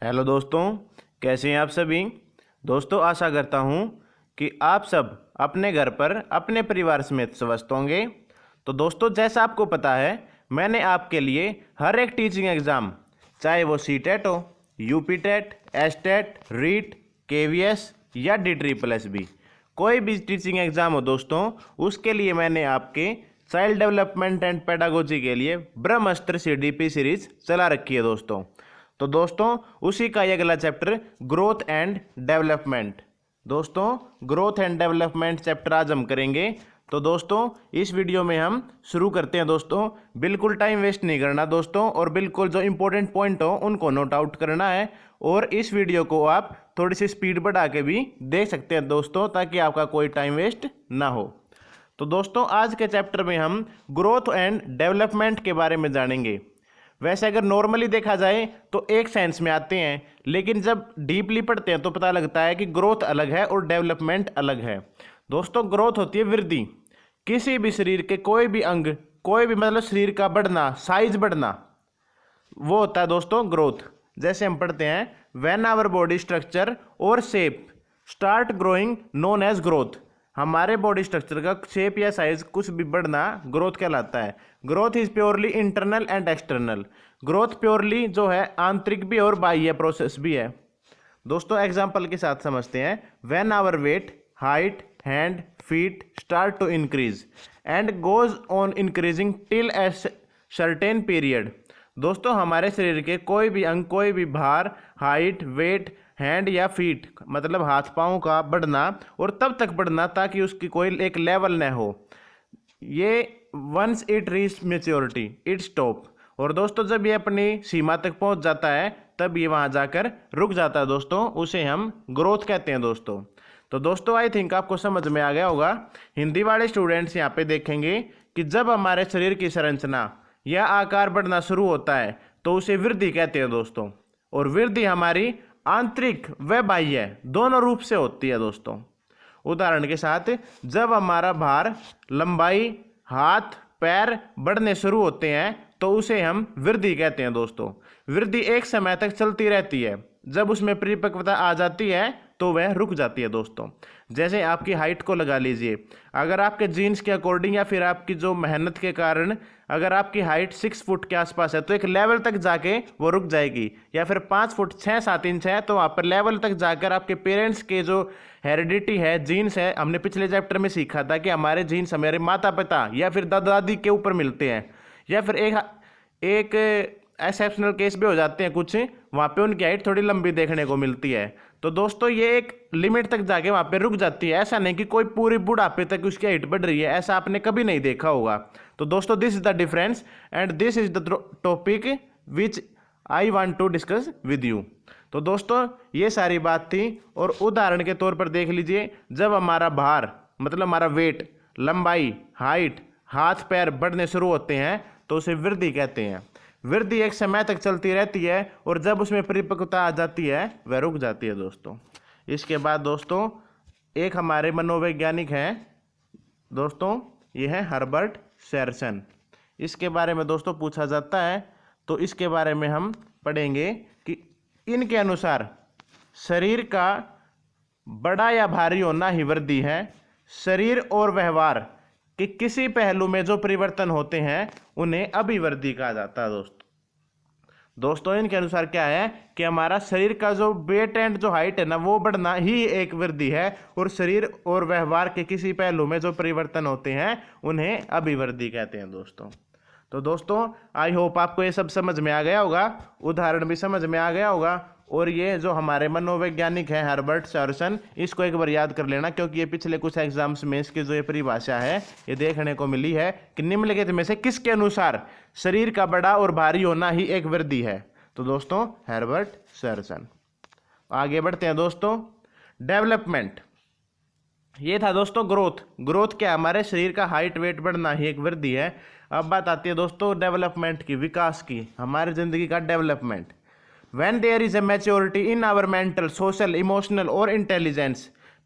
Hello दोस्तों, कैसे हैं आप सभी। दोस्तों, आशा करता हूं कि आप सब अपने घर पर अपने परिवार समेत स्वस्थ होंगे। तो दोस्तों, जैसा आपको पता है, मैंने आपके लिए हर एक टीचिंग एग्ज़ाम, चाहे वो सीटेट हो, UP TET, STET, REET, KVS या DSSS, कोई भी टीचिंग एग्ज़ाम हो दोस्तों, उसके लिए मैंने आपके चाइल्ड डेवलपमेंट एंड पेडागोजी के लिए ब्रह्मास्त्र CDP सीरीज चला रखी है दोस्तों। तो दोस्तों, उसी का ये अगला चैप्टर ग्रोथ एंड डेवलपमेंट। दोस्तों, ग्रोथ एंड डेवलपमेंट चैप्टर आज हम करेंगे। तो दोस्तों, इस वीडियो में हम शुरू करते हैं दोस्तों। बिल्कुल टाइम वेस्ट नहीं करना दोस्तों, और बिल्कुल जो इंपॉर्टेंट पॉइंट हो उनको नोट आउट करना है। और इस वीडियो को आप थोड़ी सी स्पीड बढ़ा के भी देख सकते हैं दोस्तों, ताकि आपका कोई टाइम वेस्ट ना हो। तो दोस्तों, आज के चैप्टर में हम ग्रोथ एंड डेवलपमेंट के बारे में जानेंगे। वैसे अगर नॉर्मली देखा जाए तो एक सेंस में आते हैं, लेकिन जब डीपली पढ़ते हैं तो पता लगता है कि ग्रोथ अलग है और डेवलपमेंट अलग है। दोस्तों, ग्रोथ होती है वृद्धि, किसी भी शरीर के कोई भी अंग, कोई भी मतलब शरीर का बढ़ना, साइज बढ़ना, वो होता है दोस्तों ग्रोथ। जैसे हम पढ़ते हैं, व्हेन आवर बॉडी स्ट्रक्चर और shape start growing known as growth. हमारे बॉडी स्ट्रक्चर का शेप या साइज कुछ भी बढ़ना ग्रोथ कहलाता है। Growth is purely internal and external. Growth purely जो है आंतरिक भी और बाह्य प्रोसेस भी है। दोस्तों, एग्जाम्पल के साथ समझते हैं। When our weight, height, hand, feet start to increase and goes on increasing till a certain period. दोस्तों, हमारे शरीर के कोई भी अंग, कोई भी भार, हाइट, वेट, हैंड या फीट मतलब हाथ पाँव का बढ़ना, और तब तक बढ़ना ताकि उसकी कोई एक लेवल न हो। ये once it reach maturity it stop. और दोस्तों, जब ये अपनी सीमा तक पहुंच जाता है तब ये वहां जाकर रुक जाता है दोस्तों, उसे हम ग्रोथ कहते हैं दोस्तों। तो दोस्तों, आई थिंक आपको समझ में आ गया होगा। हिंदी वाले स्टूडेंट्स यहाँ पे देखेंगे कि जब हमारे शरीर की संरचना या आकार बढ़ना शुरू होता है तो उसे वृद्धि कहते हैं दोस्तों। और वृद्धि हमारी आंतरिक व बाह्य दोनों रूप से होती है दोस्तों। उदाहरण के साथ, जब हमारा भार, लंबाई, हाथ, पैर बढ़ने शुरू होते हैं तो उसे हम वृद्धि कहते हैं दोस्तों। वृद्धि एक समय तक चलती रहती है, जब उसमें परिपक्वता आ जाती है तो वह रुक जाती है दोस्तों। जैसे आपकी हाइट को लगा लीजिए, अगर आपके जीन्स के अकॉर्डिंग या फिर आपकी जो मेहनत के कारण अगर आपकी हाइट 6 फुट के आसपास है तो एक लेवल तक जाके वो रुक जाएगी, या फिर 5 फुट 6-7 इंच है तो वहाँ पर लेवल तक जाकर आपके पेरेंट्स के जो हेरिडिटी है, जीन्स है, हमने पिछले चैप्टर में सीखा था कि हमारे जीन्स हमारे माता पिता या फिर दादा दादी के ऊपर मिलते हैं, या फिर एक एक्सेप्शनल केस भी हो जाते हैं कुछ, वहाँ पे उनकी हाइट थोड़ी लंबी देखने को मिलती है। तो दोस्तों, ये एक लिमिट तक जाके वहाँ पे रुक जाती है। ऐसा नहीं कि कोई पूरी बुढ़ापे तक उसकी हाइट बढ़ रही है, ऐसा आपने कभी नहीं देखा होगा। तो दोस्तों, this is the difference and this is the topic which I want to discuss with you. तो दोस्तों, ये सारी बात थी। और उदाहरण के तौर पर देख लीजिए, जब हमारा भार मतलब हमारा वेट, लंबाई, हाइट, हाथ पैर बढ़ने शुरू होते हैं तो उसे वृद्धि कहते हैं। वृद्धि एक समय तक चलती रहती है और जब उसमें परिपक्वता आ जाती है वह रुक जाती है दोस्तों। इसके बाद दोस्तों, एक हमारे मनोवैज्ञानिक हैं दोस्तों, ये है हर्बर्ट सैरसन। इसके बारे में दोस्तों पूछा जाता है तो इसके बारे में हम पढ़ेंगे कि इनके अनुसार शरीर का बड़ा या भारी होना ही वृद्धि है। शरीर और व्यवहार कि किसी पहलू में जो परिवर्तन होते हैं उन्हें अभिवृद्धि कहा जाता है दोस्तों, इनके अनुसार क्या है कि हमारा शरीर का जो वेट एंड जो हाइट है ना, वो बढ़ना ही एक वृद्धि है, और शरीर और व्यवहार के किसी पहलू में जो परिवर्तन होते हैं उन्हें अभिवृद्धि कहते हैं दोस्तों। तो दोस्तों, आई होप आपको ये सब समझ में आ गया होगा, उदाहरण भी समझ में आ गया होगा। और ये जो हमारे मनोवैज्ञानिक हैं हर्बर्ट सैरसन, इसको एक बार याद कर लेना, क्योंकि ये पिछले कुछ एग्जाम्स में इसकी जो ये परिभाषा है ये देखने को मिली है कि निम्नलिखित में से किसके अनुसार शरीर का बड़ा और भारी होना ही एक वृद्धि है। तो दोस्तों, हर्बर्ट सैरसन। आगे बढ़ते हैं दोस्तों। डेवलपमेंट, ये था दोस्तों ग्रोथ। ग्रोथ क्या, हमारे शरीर का हाइट वेट बढ़ना ही एक वृद्धि है। अब बात आती है दोस्तों डेवलपमेंट की, विकास की, हमारी जिंदगी का development. When there is a maturity in our mental, social, emotional or intelligence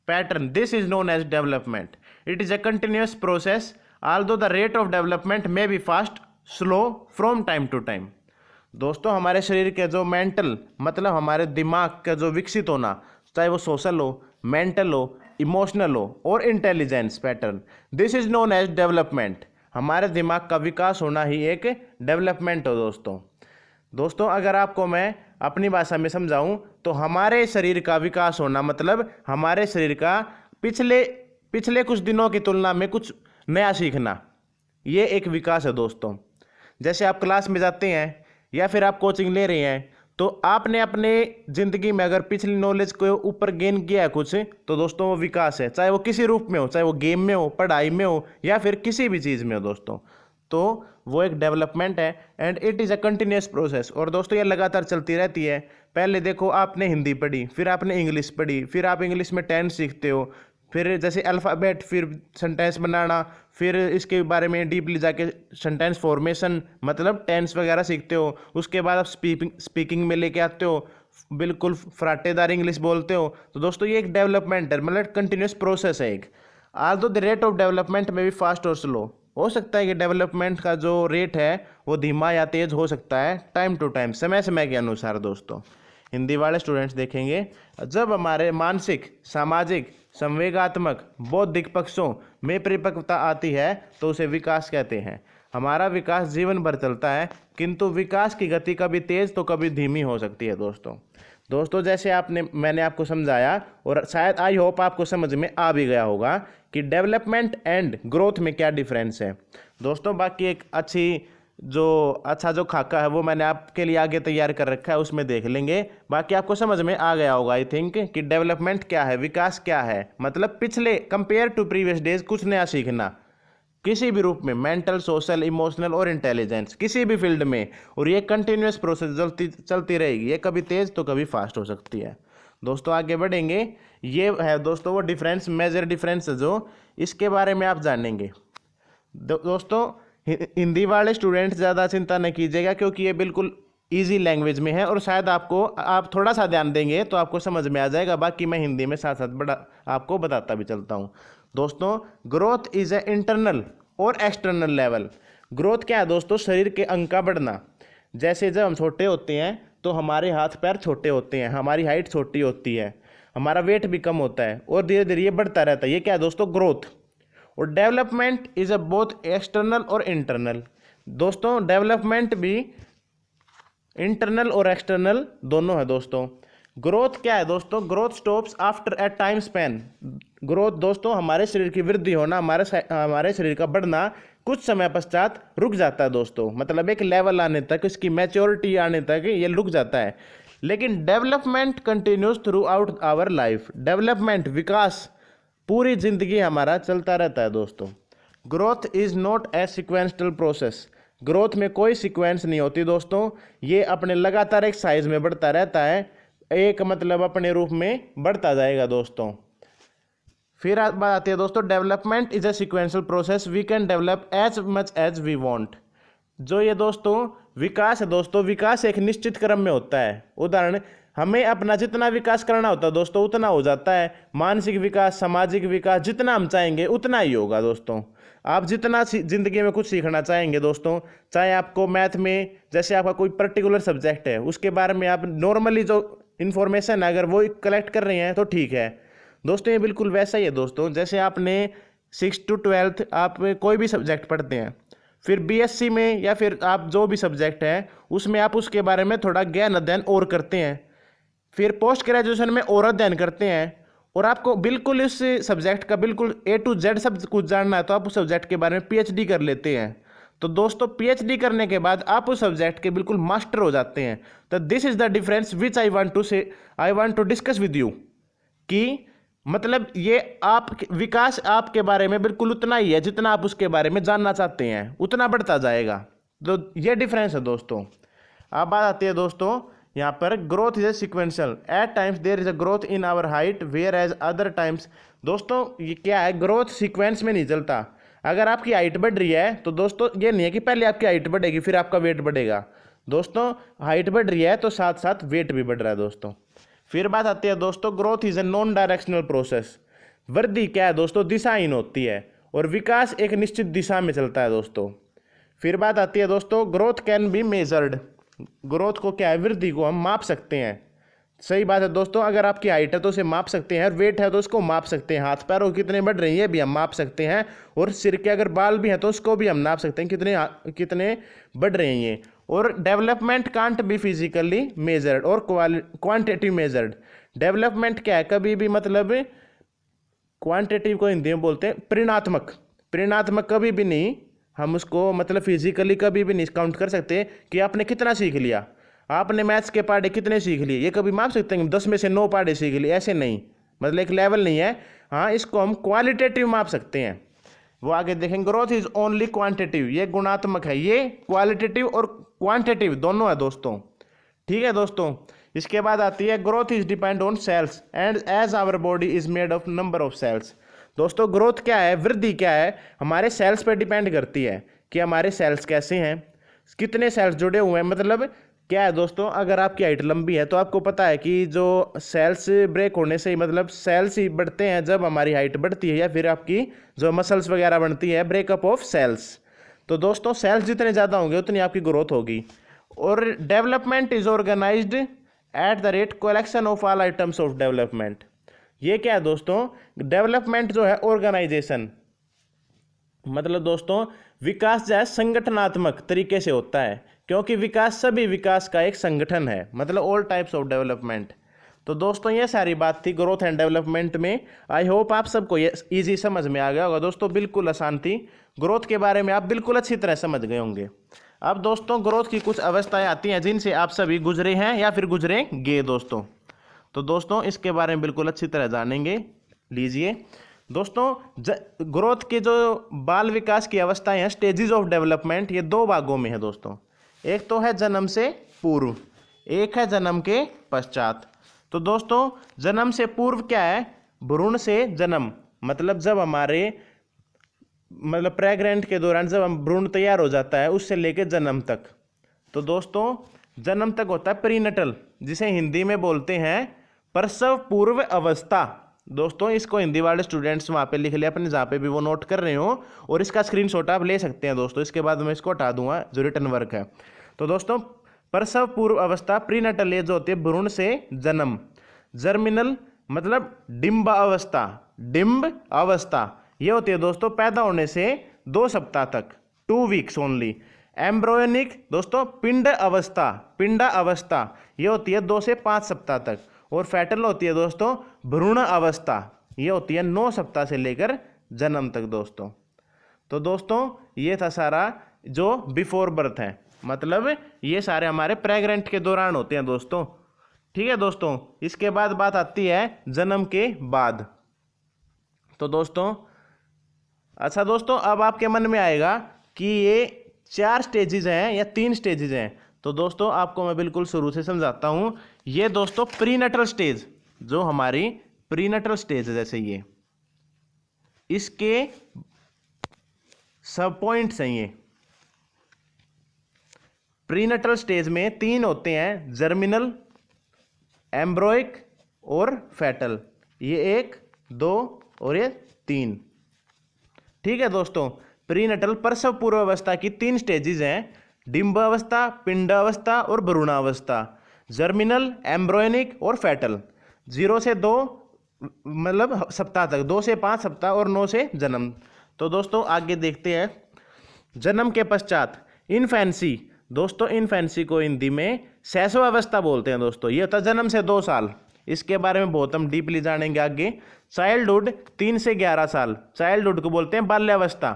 pattern, this is known as development. It is a continuous process, although the rate of development may be fast, slow from time to time. दोस्तों हमारे शरीर के जो mental मतलब हमारे दिमाग का जो विकसित होना, चाहे वो सोशल हो, मेंटल हो, इमोशनल हो और intelligence pattern, this is known as development. हमारे दिमाग का विकास होना ही एक डेवलपमेंट हो दोस्तों। दोस्तों अगर आपको मैं अपनी भाषा में समझाऊं तो हमारे शरीर का विकास होना मतलब हमारे शरीर का पिछले पिछले कुछ दिनों की तुलना में कुछ नया सीखना, ये एक विकास है दोस्तों। जैसे आप क्लास में जाते हैं या फिर आप कोचिंग ले रहे हैं, तो आपने अपने ज़िंदगी में अगर पिछली नॉलेज को ऊपर गेन किया है कुछ, तो दोस्तों वो विकास है, चाहे वो किसी रूप में हो, चाहे वो गेम में हो, पढ़ाई में हो या फिर किसी भी चीज़ में हो दोस्तों, तो वो एक डेवलपमेंट है and it is a continuous process. और दोस्तों ये लगातार चलती रहती है। पहले देखो आपने हिंदी पढ़ी, फिर आपने इंग्लिश पढ़ी, फिर आप इंग्लिश में टेंस सीखते हो, फिर जैसे अल्फ़ाबेट, फिर सेंटेंस बनाना, फिर इसके बारे में डीपली जाके सेंटेंस फॉर्मेशन मतलब टेंस वगैरह सीखते हो। उसके बाद आप स्पीकिंग में लेके आते हो, बिल्कुल फराटेदार इंग्लिश बोलते हो। तो दोस्तों ये एक डेवलपमेंट है, मतलब कंटिन्यूस प्रोसेस है एक। Aldous the rate of development में भी फास्ट और स्लो, हो सकता है कि डेवलपमेंट का जो रेट है वो धीमा या तेज़ हो सकता है टाइम टू टाइम, समय समय के अनुसार दोस्तों। हिंदी वाले स्टूडेंट्स देखेंगे, जब हमारे मानसिक, सामाजिक, संवेगात्मक, बौद्धिक पक्षों में परिपक्वता आती है तो उसे विकास कहते हैं। हमारा विकास जीवन भर चलता है, किंतु विकास की गति कभी तेज़ तो कभी धीमी हो सकती है दोस्तों जैसे मैंने आपको समझाया और शायद आई होप आपको समझ में आ भी गया होगा कि डेवलपमेंट एंड ग्रोथ में क्या डिफरेंस है दोस्तों। बाकी एक अच्छा जो खाका है वो मैंने आपके लिए आगे तैयार कर रखा है, उसमें देख लेंगे। बाकी आपको समझ में आ गया होगा आई थिंक कि डेवलपमेंट क्या है, विकास क्या है, मतलब पिछले कंपेयर टू प्रीवियस डेज कुछ नया सीखना किसी भी रूप में, मेंटल, सोशल, इमोशनल और इंटेलिजेंस, किसी भी फील्ड में। और ये कंटिन्यूस प्रोसेस चलती रहेगी, ये कभी तेज़ तो कभी फास्ट हो सकती है दोस्तों। आगे बढ़ेंगे, ये है दोस्तों वो डिफरेंस, मेजर डिफरेंस जो इसके बारे में आप जानेंगे दोस्तों। हिंदी वाले स्टूडेंट ज़्यादा चिंता नहीं कीजिएगा क्योंकि ये बिल्कुल इजी लैंग्वेज में है और शायद आप थोड़ा सा ध्यान देंगे तो आपको समझ में आ जाएगा। बाकी मैं हिंदी में साथ साथ आपको बताता भी चलता हूँ दोस्तों। ग्रोथ इज़ ए इंटरनल और एक्सटर्नल लेवल। ग्रोथ क्या है दोस्तों? शरीर के अंग का बढ़ना। जैसे जब हम छोटे होते हैं तो हमारे हाथ पैर छोटे होते हैं, हमारी हाइट छोटी होती है, हमारा वेट भी कम होता है और धीरे धीरे ये बढ़ता रहता है। ये क्या है दोस्तों? ग्रोथ। और development is a both external और इंटरनल। दोस्तों डेवलपमेंट भी इंटरनल और एक्सटर्नल दोनों है दोस्तों। ग्रोथ क्या है दोस्तों? Growth stops after a time span. Growth दोस्तों हमारे शरीर की वृद्धि होना, हमारे शरीर का बढ़ना कुछ समय पश्चात रुक जाता है दोस्तों, मतलब एक लेवल आने तक, इसकी मैच्योरिटी आने तक ये रुक जाता है। लेकिन development continues throughout our life. Development, विकास पूरी जिंदगी हमारा चलता रहता है दोस्तों। Growth is not a sequential process. Growth में कोई सिक्वेंस नहीं होती दोस्तों, ये अपने लगातार एक साइज में बढ़ता रहता है, एक मतलब अपने रूप में बढ़ता जाएगा दोस्तों। फिर बात आती है दोस्तों, development is a sequential process, we can develop as much as we want. जो ये दोस्तों विकास है दोस्तों, विकास एक निश्चित क्रम में होता है। उदाहरण, हमें अपना जितना विकास करना होता है दोस्तों उतना हो जाता है। मानसिक विकास, सामाजिक विकास, जितना हम चाहेंगे उतना ही होगा दोस्तों। आप जितना जिंदगी में कुछ सीखना चाहेंगे दोस्तों, चाहे आपको मैथ में जैसे आपका कोई पर्टिकुलर सब्जेक्ट है उसके बारे में आप नॉर्मली जो इन्फॉर्मेशन है अगर वो कलेक्ट कर रहे हैं तो ठीक है दोस्तों। ये बिल्कुल वैसा ही है दोस्तों, जैसे आपने 6 to 12 आप कोई भी सब्जेक्ट पढ़ते हैं, फिर बीएससी में या फिर आप जो भी सब्जेक्ट है उसमें आप उसके बारे में थोड़ा ज्ञान अध्ययन और करते हैं, फिर पोस्ट ग्रेजुएशन में और अध्ययन करते हैं और आपको बिल्कुल इस सब्जेक्ट का बिल्कुल A to Z सब कुछ जानना है तो आप उस सब्जेक्ट के बारे में PhD कर लेते हैं। तो दोस्तों PhD करने के बाद आप उस सब्जेक्ट के बिल्कुल मास्टर हो जाते हैं। तो this is the difference which I want to discuss with you, कि मतलब ये आप विकास आपके बारे में बिल्कुल उतना ही है जितना आप उसके बारे में जानना चाहते हैं, उतना बढ़ता जाएगा। तो ये डिफरेंस है दोस्तों। अब बात आती है दोस्तों यहाँ पर, growth is a sequential, at times there is a growth in our height whereas other times. दोस्तों ये क्या है, ग्रोथ सीक्वेंस में नहीं चलता। अगर आपकी हाइट बढ़ रही है तो दोस्तों ये नहीं है कि पहले आपकी हाइट बढ़ेगी फिर आपका वेट बढ़ेगा। दोस्तों हाइट बढ़ रही है तो साथ साथ वेट भी बढ़ रहा है दोस्तों। फिर बात आती है दोस्तों, growth is a non directional process. वृद्धि क्या है दोस्तों? दिशाहीन होती है और विकास एक निश्चित दिशा में चलता है दोस्तों। फिर बात आती है दोस्तों, growth can be measured. Growth को क्या है, वृद्धि को हम माप सकते हैं। सही बात है दोस्तों, अगर आपकी हाइट है तो उसे माप सकते हैं, और वेट है तो उसको माप सकते हैं, हाथ पैरों कितने बढ़ रही है भी हम माप सकते हैं, और सिर के अगर बाल भी हैं तो उसको भी हम नाप सकते हैं कितने बढ़ रहे हैं ये। और development can't be physically measured और क्वांटिटिव मेजर्ड। डेवलपमेंट क्या है, कभी भी मतलब क्वांटिटिव को हिंदी में बोलते हैं परिणात्मक, परिणात्मक कभी भी नहीं हम उसको मतलब फिजिकली कभी भी नहीं काउंट कर सकते कि आपने कितना सीख लिया, आपने मैथ्स के पहाड़े कितने सीख लिए, ये कभी माप सकते हैं 10 में से 9 पहाड़े सीख लिए, ऐसे नहीं, मतलब एक लेवल नहीं है। हाँ, इसको हम क्वालिटेटिव माप सकते हैं। वो आगे देखेंगे, ग्रोथ इज ओनली क्वांटिटिव, ये गुणात्मक है, ये क्वालिटेटिव और क्वांटिटिव दोनों है दोस्तों। ठीक है दोस्तों, इसके बाद आती है growth is depend on cells and as our body is made of number of cells. दोस्तों ग्रोथ क्या है, वृद्धि क्या है, हमारे सेल्स पर डिपेंड करती है कि हमारे सेल्स कैसे हैं, कितने सेल्स जुड़े हुए हैं। मतलब क्या है दोस्तों, अगर आपकी हाइट लंबी है तो आपको पता है कि जो सेल्स ब्रेक होने से ही मतलब सेल्स ही बढ़ते हैं जब हमारी हाइट बढ़ती है, या फिर आपकी जो मसल्स वगैरह बनती है, ब्रेकअप ऑफ सेल्स। तो दोस्तों सेल्स जितने ज़्यादा होंगे उतनी आपकी ग्रोथ होगी। और development is organised at the rate collection of all items of development. ये क्या है दोस्तों, डेवलपमेंट जो है ऑर्गेनाइजेशन, मतलब दोस्तों विकास जो है संगठनात्मक तरीके से होता है, क्योंकि विकास सभी विकास का एक संगठन है, मतलब ऑल टाइप्स ऑफ डेवलपमेंट। तो दोस्तों ये सारी बात थी ग्रोथ एंड डेवलपमेंट में। आई होप आप सबको ये इजी समझ में आ गया होगा दोस्तों, बिल्कुल आसान थी। ग्रोथ के बारे में आप बिल्कुल अच्छी तरह समझ गए होंगे। अब दोस्तों ग्रोथ की कुछ अवस्थाएं आती हैं जिनसे आप सभी गुजरे हैं या फिर गुजरेंगे दोस्तों। तो दोस्तों इसके बारे में बिल्कुल अच्छी तरह जानेंगे। लीजिए दोस्तों, ग्रोथ के जो बाल विकास की अवस्थाएं हैं, स्टेजेस ऑफ डेवलपमेंट, ये 2 भागों में है दोस्तों। एक तो है जन्म से पूर्व, एक है जन्म के पश्चात। तो दोस्तों जन्म से पूर्व क्या है, भ्रूण से जन्म, मतलब जब हमारे मतलब प्रेग्नेंट के दौरान जब हम भ्रूण तैयार हो जाता है उससे लेकर जन्म तक। तो दोस्तों जन्म तक होता है प्रीनटल, जिसे हिंदी में बोलते हैं प्रसव पूर्व अवस्था। दोस्तों इसको हिंदी वाले स्टूडेंट्स वहाँ पे लिख ले अपने, जहाँ पे भी वो नोट कर रहे हो, और इसका स्क्रीनशॉट आप ले सकते हैं दोस्तों। इसके बाद मैं इसको हटा दूंगा जो रिटर्न वर्क है। तो दोस्तों प्रसव पूर्व अवस्था प्रीनटल एज होती है भ्रूण से जन्म। जर्मिनल मतलब डिम्ब अवस्था, डिम्ब अवस्था ये होती है दोस्तों पैदा होने से 2 सप्ताह तक, 2 वीक्स ओनली। एम्ब्रोयनिक दोस्तों पिंड अवस्था, पिंडा अवस्था ये होती है 2 से 5 सप्ताह तक। और फैटल होती है दोस्तों भ्रूण अवस्था, ये होती है 9 सप्ताह से लेकर जन्म तक दोस्तों। तो दोस्तों ये था सारा जो बिफोर बर्थ है, मतलब ये सारे हमारे प्रेग्नेंट के दौरान होते हैं दोस्तों। ठीक है दोस्तों, इसके बाद बात आती है जन्म के बाद। तो दोस्तों अच्छा दोस्तों, अब आपके मन में आएगा कि ये 4 स्टेजेस हैं या 3 स्टेजेस हैं। तो दोस्तों आपको मैं बिल्कुल शुरू से समझाता हूं। ये दोस्तों प्रीनटल स्टेज, जो हमारी प्रीनटल स्टेज है, जैसे ये इसके सब पॉइंट्स हैं। ये प्रीनटल स्टेज में 3 होते हैं, जर्मिनल, एम्ब्रोइक और फैटल। ये 1, 2 और ये 3। ठीक है दोस्तों, प्रीनटल प्रसव पूर्व अवस्था की 3 स्टेजेस हैं, डिम्ब अवस्था, पिंड अवस्था और भ्रूणावस्था। जर्मिनल, एम्ब्रोयनिक और फैटल। 0 से 2 मतलब सप्ताह तक, 2 से 5 सप्ताह और 9 से जन्म। तो दोस्तों आगे देखते हैं जन्म के पश्चात इन्फेंसी। दोस्तों इन्फेंसी को हिंदी में शैशवावस्था बोलते हैं दोस्तों। ये होता है जन्म से 2 साल, इसके बारे में बहुत हम डीपली जानेंगे आगे। चाइल्डहुड 3 से 11 साल, चाइल्डहुड को बोलते हैं बाल्यावस्था।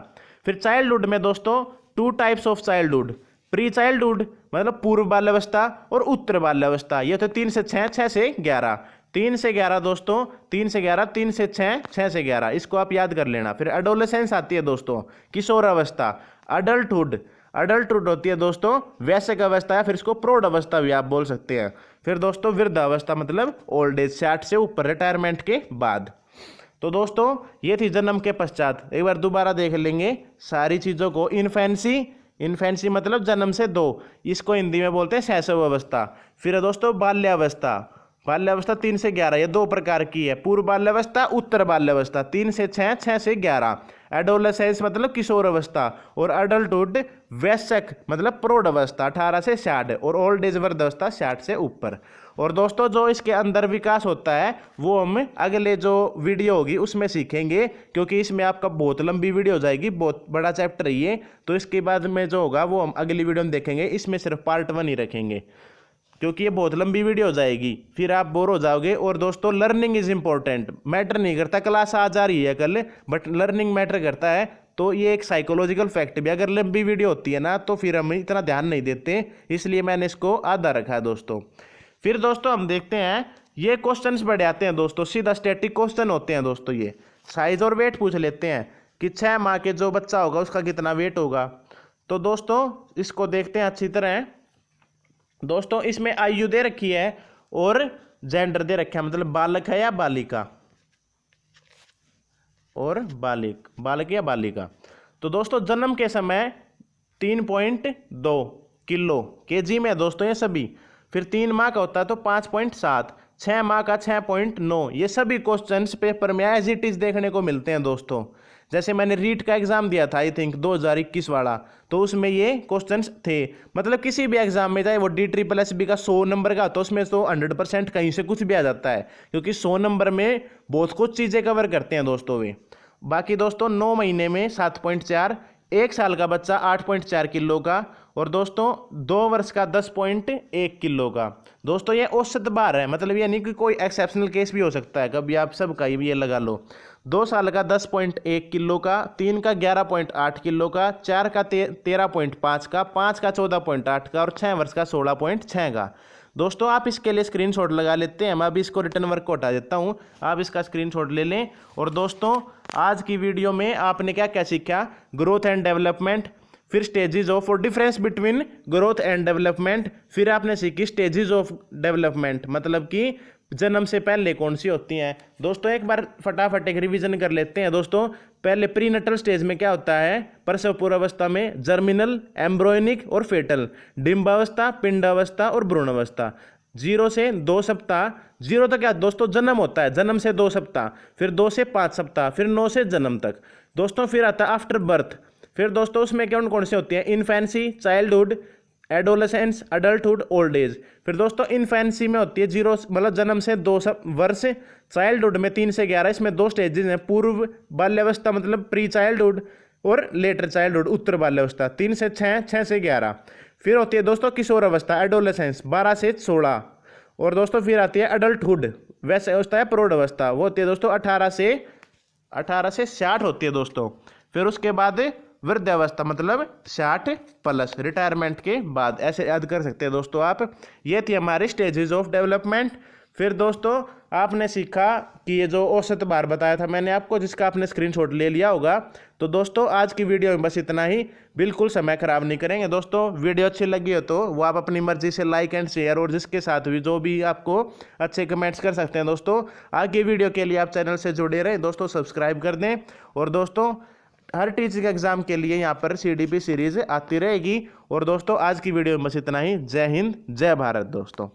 फिर चाइल्डहुड में दोस्तों 2 types of childhood, pre childhood मतलब पूर्व बाल्यावस्था और उत्तर बाल्यावस्था। ये तो 3 से 6, 6 से 11, 3 से 11 दोस्तों, 3 से 11, 3 से 6, 6 से 11, इसको आप याद कर लेना। फिर एडोलेसेंस आती है दोस्तों, किशोर अवस्था। अडल्टहुड, अडल्टहुड होती है दोस्तों वयस्क अवस्था, या फिर इसको प्रौढ़ अवस्था भी आप बोल सकते हैं। फिर दोस्तों वृद्ध अवस्था मतलब ओल्ड एज, 60 से ऊपर, रिटायरमेंट के बाद। तो दोस्तों ये थी जन्म के पश्चात। एक बार दोबारा देख लेंगे सारी चीज़ों को। इन्फेंसी, इन्फेंसी मतलब जन्म से 2, इसको हिंदी में बोलते हैं शैशव अवस्था। फिर दोस्तों बाल्यावस्था, बाल्यावस्था 3 से 11 ये दो प्रकार की है, पूर्व बाल्यावस्था, उत्तर बाल्यावस्था। 3 से 6, 6 से 11। एडोलेसेंस मतलब किशोर अवस्था, और अडल्टहुड वयस्क मतलब प्रौढ़ अवस्था 18 से 60, और ओल्ड एज वृद्धावस्था 60 से ऊपर। और दोस्तों जो इसके अंदर विकास होता है वो हम अगले जो वीडियो होगी उसमें सीखेंगे, क्योंकि इसमें आपका बहुत लंबी वीडियो हो जाएगी, बहुत बड़ा चैप्टर है ये। तो इसके बाद में जो होगा वो हम अगली वीडियो में देखेंगे, इसमें सिर्फ पार्ट 1 ही रखेंगे, क्योंकि ये बहुत लंबी वीडियो हो जाएगी, फिर आप बोर हो जाओगे। और दोस्तों लर्निंग इज इंपॉर्टेंट, मैटर नहीं करता क्लास आ जा रही है कल, बट लर्निंग मैटर करता है। तो ये एक साइकोलॉजिकल फैक्ट भी, अगर लंबी वीडियो होती है ना तो फिर हम इतना ध्यान नहीं देते, इसलिए मैंने इसको आधा रखा है दोस्तों। फिर दोस्तों हम देखते हैं ये क्वेश्चंस बढ़ आते हैं दोस्तों, सीधा स्टैटिक क्वेश्चन होते हैं दोस्तों। ये साइज और वेट पूछ लेते हैं कि 6 माह के जो बच्चा होगा उसका कितना वेट होगा। तो दोस्तों इसको देखते हैं अच्छी तरह। दोस्तों इसमें आयु दे रखी है और जेंडर दे रखा है, मतलब बालक है या बालिका, और बालक या बालिका। तो दोस्तों जन्म के समय 3.2 किलो केजी में है दोस्तों ये सभी। फिर 3 माह का होता है तो 5.7, 6 माह का 6.9। ये सभी क्वेश्चंस पेपर में एज इट इज देखने को मिलते हैं दोस्तों। जैसे मैंने रीट का एग्जाम दिया था आई थिंक 2021 वाला, तो उसमें ये क्वेश्चंस थे। मतलब किसी भी एग्जाम में, चाहे वो DSSB का 100 नंबर का तो उसमें तो 100% कहीं से कुछ भी आ जाता है, क्योंकि 100 नंबर में बहुत कुछ चीज़ें कवर करते हैं दोस्तों वे। बाकी दोस्तों 9 महीने में 7.4, 1 साल का बच्चा 8.4 किलो का, और दोस्तों 2 वर्ष का 10.1 किलो का। दोस्तों ये औसत भार है, मतलब ये नहीं कि कोई एक्सेप्शनल केस भी हो सकता है, कभी आप सबका ही भी ये लगा लो। 2 साल का 10.1 किलो का, 3 का 11.8 किलो का, 4 का 13.5 का, 5 का 14.8 का, और 6 वर्ष का 16.6 का। दोस्तों आप इसके लिए स्क्रीनशॉट लगा लेते हैं, मैं अभी इसको रिटर्न वर्क को हटा देता हूं, आप इसका स्क्रीनशॉट ले लें। और दोस्तों आज की वीडियो में आपने क्या क्या सीखा, ग्रोथ एंड डेवलपमेंट, फिर स्टेजेस ऑफ और difference between growth and development, फिर आपने सीखी स्टेजेस ऑफ डेवलपमेंट, मतलब कि जन्म से पहले कौन सी होती हैं। दोस्तों एक बार फटाफट एक रिवीजन कर लेते हैं दोस्तों। पहले प्रीनटल स्टेज में क्या होता है, प्रसव पूर्वावस्था में जर्मिनल, एम्ब्रोयनिक और फेटल, डिम्बावस्था, पिंडावस्था और भ्रूणावस्था। 0 से 2 सप्ताह, 0 तक क्या दोस्तों जन्म होता है, जन्म से 2 सप्ताह, फिर 2 से 5 सप्ताह, फिर 9 से जन्म तक दोस्तों। फिर आता है आफ्टर बर्थ, फिर दोस्तों उसमें कौन कौन से होती हैं, infancy, childhood, adolescence, adulthood, old age. फिर दोस्तों इन्फेंसी में होती है 0 मतलब जन्म से 2 वर्ष, चाइल्डहुड में 3 से 11, इसमें 2 स्टेजेस हैं, पूर्व बाल्यावस्था मतलब प्री चाइल्डहुड, और लेटर चाइल्डहुड उत्तर बाल्यावस्था 3 से 6, 6 से 11। फिर होती है दोस्तों किशोर अवस्था एडोलेसेंस 12 से 16, और दोस्तों फिर आती है अडल्टहुड, वैसे अवस्था है प्रौढ़ अवस्था, वो होती है दोस्तों 18 से 60 होती है दोस्तों। फिर उसके बाद वृद्धावस्था मतलब 60 प्लस, रिटायरमेंट के बाद, ऐसे याद कर सकते हैं दोस्तों आप। ये थी हमारी स्टेजेस ऑफ डेवलपमेंट। फिर दोस्तों आपने सीखा कि ये जो औसत भार बताया था मैंने आपको, जिसका आपने स्क्रीनशॉट ले लिया होगा। तो दोस्तों आज की वीडियो में बस इतना ही, बिल्कुल समय खराब नहीं करेंगे दोस्तों। वीडियो अच्छी लगी हो तो वो आप अपनी मर्जी से लाइक एंड शेयर, और जिसके साथ भी जो भी आपको अच्छे कमेंट्स कर सकते हैं दोस्तों। आगे वीडियो के लिए आप चैनल से जुड़े रहें दोस्तों, सब्सक्राइब कर दें। और दोस्तों हर टीचिंग एग्जाम के लिए यहाँ पर CDP सीरीज आती रहेगी। और दोस्तों आज की वीडियो में बस इतना ही। जय हिंद, जय भारत दोस्तों।